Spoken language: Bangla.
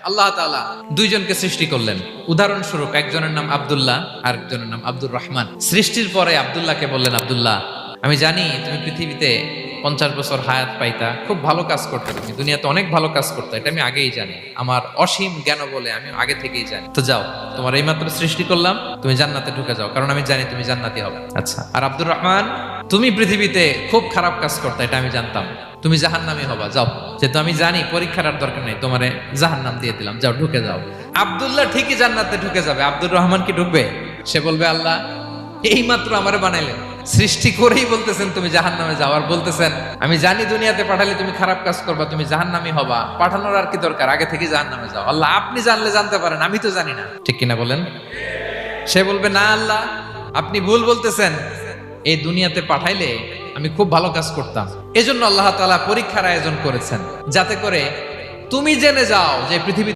আল্লাহ তাআলা দুইজনকে সৃষ্টি করলেন। উদাহরণস্বরূপ একজনের নাম আব্দুল্লাহ আর একজনের নাম আব্দুর রহমান। সৃষ্টির পরে আব্দুল্লাহকে বললেন, আব্দুল্লাহ, আমি জানি তুমি পৃথিবীতে 50 বছর হায়াত পাইতা, খুব ভালো কাজ করতে, তুমি দুনিয়াতে অনেক ভালো কাজ করতে, এটা আমি আগেই জানি, আমার অসীম জ্ঞান বলে আমি আগে থেকেই জানি। তো যাও, তোমার এইমাত্র সৃষ্টি করলাম, তুমি জান্নাতে ঢুকে যাও, কারণ আমি জানি তুমি জান্নাতি হবে। আচ্ছা, আর আব্দুর রহমান, তুমি পৃথিবীতে খুব খারাপ কাজ করতে, এটা আমি জানতাম, তুমি জাহান্নামী হবা, যাও, যেহেতু আমি জানি পরীক্ষার আর দরকার নেই, তোমারে জাহান্নাম দিয়ে দিলাম, যাও ঢুকে যাও। আব্দুল্লাহ ঠিকই জান্নাতে ঢুকে যাবে, আব্দুর রহমান কি ঢুকবে? সে বলবে, আল্লাহ এইমাত্র আমারে বানাইলেন, সৃষ্টি করেই বলতেছেন তুমি জাহান্নামে যাও, আর বলতেছেন আমি জানি দুনিয়াতে পাঠালে তুমি খারাপ কাজ করবা, তুমি জাহান্নামী হবা, পাঠানোর আর কি দরকার, আগে থেকে জাহান্নামে যাও। আল্লাহ আপনি জানলে জানতে পারেন, আমি তো জানি না, ঠিক কিনা বলেন? সে বলবে, না আল্লাহ, আপনি ভুল বলতেছেন, এই দুনিয়াতে পাঠাইলে আমি খুব ভালো কাজ করতাম, এজন্য আল্লাহ তাআলা পরীক্ষার আয়োজন করেছেন, যাতে করে তুমি জেনে যাও যে পৃথিবী